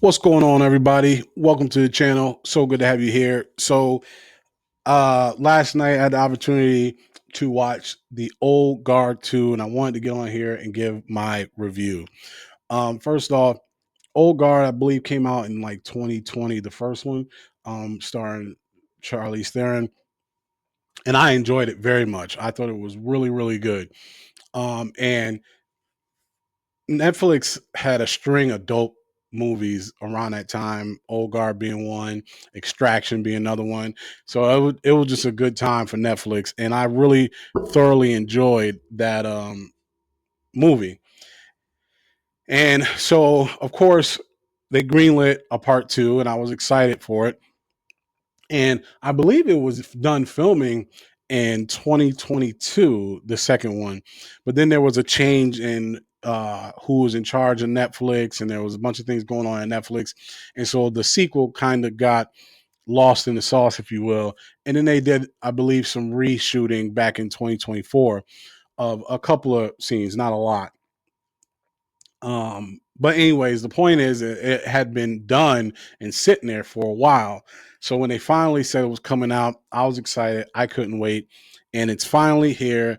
What's going on, everybody? Welcome to the channel. So good to have you here. Last night I had the opportunity to watch the Old Guard 2, and I wanted to get on here and give my review. First off, Old Guard, I believe, came out in like 2020, the first one, starring Charlize Theron, and I enjoyed it very much. I thought it was really, really good. And Netflix had a string of dope movies around that time, Old Guard being one, Extraction being another one. So it was just a good time for Netflix, and I really thoroughly enjoyed that movie. And so, of course, they greenlit a part two, and I was excited for it. And I believe it was done filming in 2022, the second one, but then there was a change in who was in charge of Netflix, and there was a bunch of things going on at Netflix, and so the sequel kind of got lost in the sauce, if you will. And then they did, I believe, some reshooting back in 2024 of a couple of scenes, not a lot. But anyways, the point is it had been done and sitting there for a while. So when they finally said it was coming out, I was excited. I couldn't wait. And it's finally here.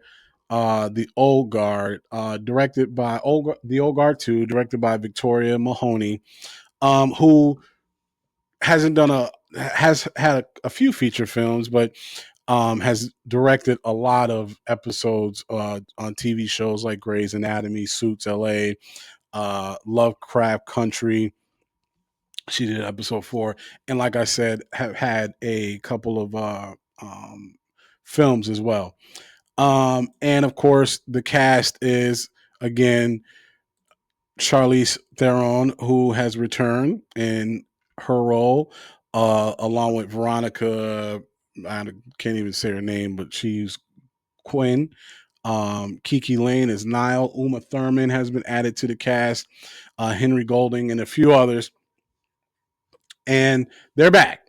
The Old Guard, directed by the Old Guard 2, directed by Victoria Mahoney, who hasn't done a has had a few feature films, but has directed a lot of episodes on TV shows like Grey's Anatomy, Suits LA, Lovecraft Country. She did episode 4, and like I said, have had a couple of films as well. And of course, the cast is again Charlize Theron, who has returned in her role, along with Veronica. I can't even say her name, but she's Quinn. Kiki Lane is Nile. Uma Thurman has been added to the cast. Henry Golding and a few others, and they're back.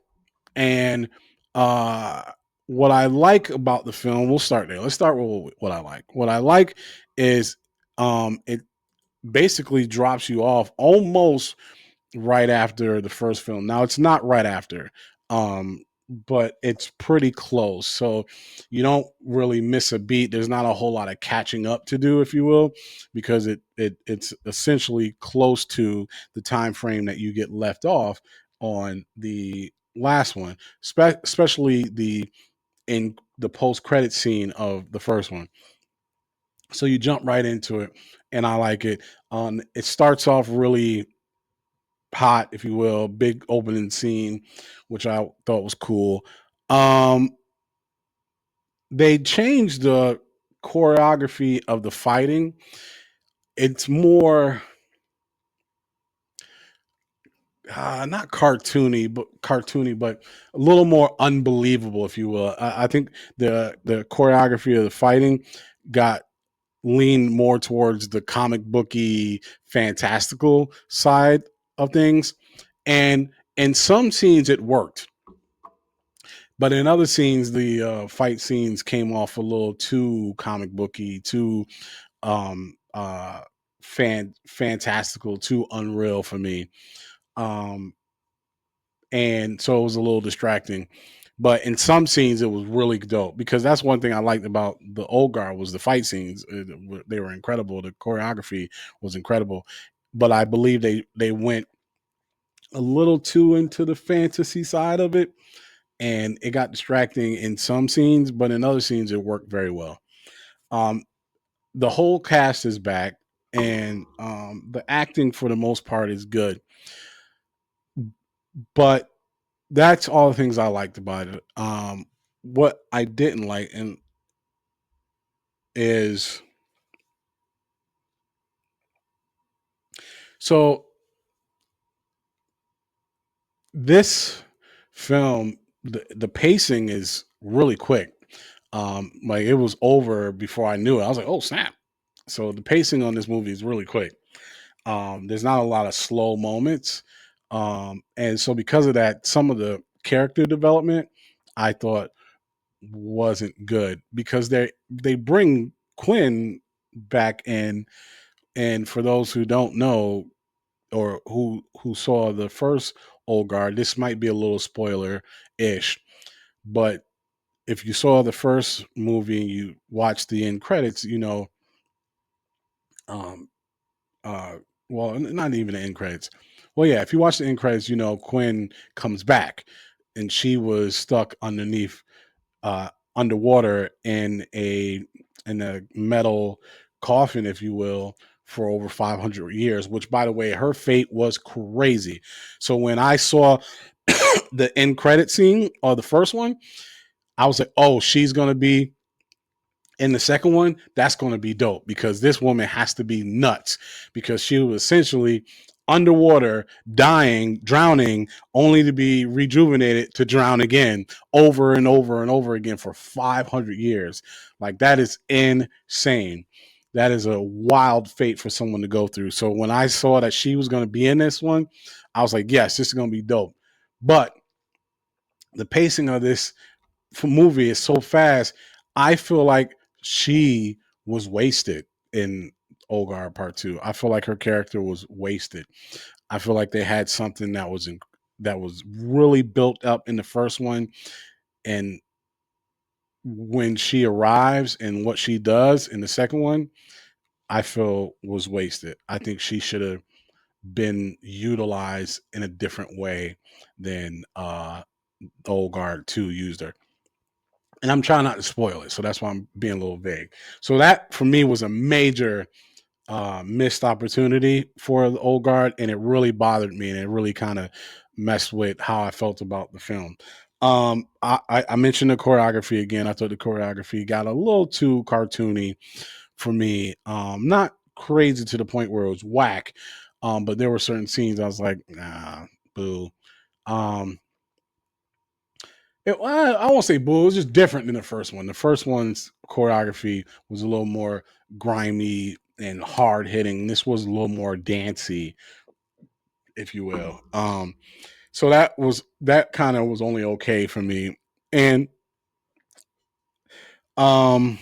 And uh, what I like about the film, we'll start there. Let's start with what I like. What I like is it basically drops you off almost right after the first film. Now it's not right after, um, but it's pretty close. So you don't really miss a beat. There's not a whole lot of catching up to do, if you will, because it's essentially close to the time frame that you get left off on the last one, especially the in the post credit scene of the first one. So you jump right into it, and I like it. It starts off really hot, if you will, big opening scene, which I thought was cool. Um, they changed the choreography of the fighting. It's more not cartoony, but a little more unbelievable, if you will. I think the choreography of the fighting got leaned more towards the comic booky, fantastical side of things, and in some scenes it worked. But in other scenes, the fight scenes came off a little too comic booky, too um, uh, fantastical, too unreal for me, um, and so it was a little distracting. But in some scenes, it was really dope because that's one thing I liked about the Old Guard was the fight scenes. They were incredible. The choreography was incredible, but I believe they went a little too into the fantasy side of it, and it got distracting in some scenes, but in other scenes it worked very well. Um, the whole cast is back, and the acting for the most part is good, but that's all the things I liked about it. What I didn't like and is so this film, the pacing is really quick. Like it was over before I knew it. I was like, oh snap. So the pacing on this movie is really quick. There's not a lot of slow moments. And so because of that, some of the character development I thought wasn't good because they bring Quinn back in, and for those who don't know, or who saw the first Old Guard, this might be a little spoiler ish, but if you saw the first movie and you watched the end credits, um, uh, well, not even the end credits. Well, yeah, if you watch the end credits, Quinn comes back, and she was stuck uh, underwater in a metal coffin, if you will, for over 500 years. Which, by the way, her fate was crazy. So when I saw the end credit scene or the first one, I was like, oh, she's gonna be in the second one. That's going to be dope because this woman has to be nuts because she was essentially underwater, dying, drowning, only to be rejuvenated to drown again over and over and over again for 500 years. Like, that is insane. That is a wild fate for someone to go through. So when I saw that she was going to be in this one, I was like, yes, this is going to be dope. But the pacing of this movie is so fast. I feel like she was wasted in Olgar Part Two. I feel like her character was wasted. I feel like they had something that was really built up in the first one, and when she arrives and what she does in the second one, I feel was wasted. I think she should have been utilized in a different way than Olgar Two used her, and I'm trying not to spoil it, so that's why I'm being a little vague. So that for me was a major missed opportunity for the Old Guard, and it really bothered me, and it really kind of messed with how I felt about the film. I mentioned the choreography again. I thought the choreography got a little too cartoony for me. Not crazy to the point where it was whack, but there were certain scenes I was like, nah, boo. Um, I won't say boo. It was just different than the first one. The first one's choreography was a little more grimy and hard hitting. This was a little more dancey, if you will. So that kind of was only okay for me. And um,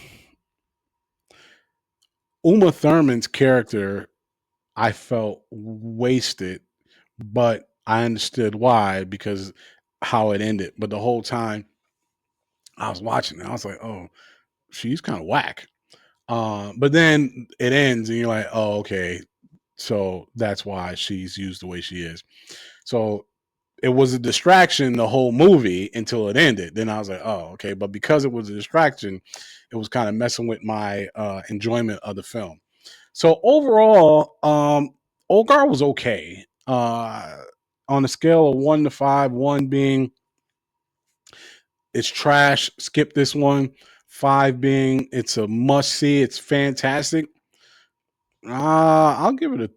Uma Thurman's character, I felt wasted, but I understood why because how it ended. But the whole time I was watching it, I was like, oh, she's kind of whack. But then it ends, and you're like, oh, okay. So that's why she's used the way she is. So it was a distraction the whole movie until it ended. Then I was like, oh, okay. But because it was a distraction, it was kind of messing with my enjoyment of the film. So overall, Olgar was okay. On a scale of 1 to 5, 1 being it's trash, skip this one. 5 being it's a must see, it's fantastic. I'll give it a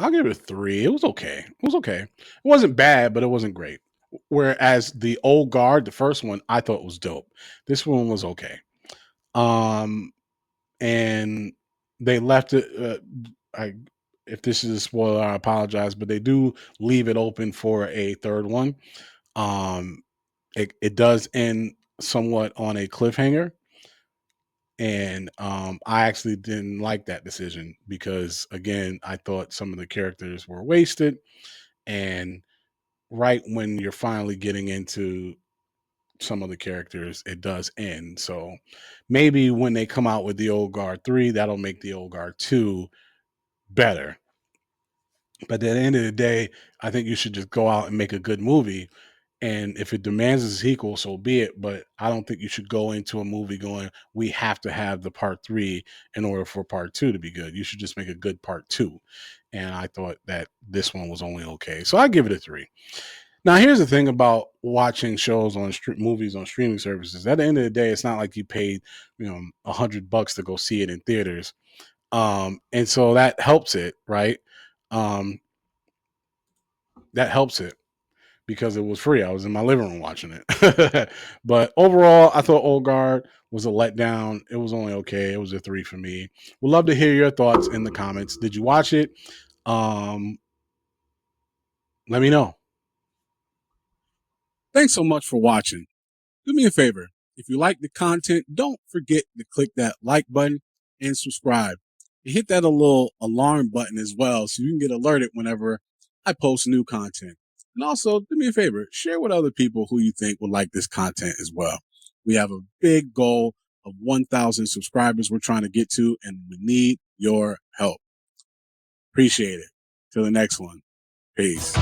I'll give it a 3. It was okay. It was okay. It wasn't bad, but it wasn't great. Whereas the Old Guard, the first one, I thought was dope. This one was okay. Um, and they left it. I if this is a spoiler, I apologize, but they do leave it open for a third one. Um, it does end somewhat on a cliffhanger, and I actually didn't like that decision because again, I thought some of the characters were wasted, and right when you're finally getting into some of the characters, it does end. So maybe when they come out with the Old Guard 3, that'll make the Old Guard 2 better. But at the end of the day, I think you should just go out and make a good movie. And if it demands a sequel, so be it. But I don't think you should go into a movie going, we have to have the part 3 in order for part 2 to be good. You should just make a good part 2. And I thought that this one was only okay. So I give it a 3. Now, here's the thing about watching shows on movies on streaming services. At the end of the day, it's not like you paid, $100 to go see it in theaters, and so that helps it, right? Um, that helps it because it was free. I was in my living room watching it. But overall, I thought Old Guard was a letdown. It was only okay. It was a 3 for me. We'd love to hear your thoughts in the comments. Did you watch it? Um, Let me know. Thanks so much for watching. Do me a favor. If you like the content, don't forget to click that like button and subscribe. hit that a little alarm button as well so you can get alerted whenever I post new content. And also, do me a favor, share with other people who you think would like this content as well. We have a big goal of 1,000 subscribers we're trying to get to, and we need your help. Appreciate it. Till the next one. Peace.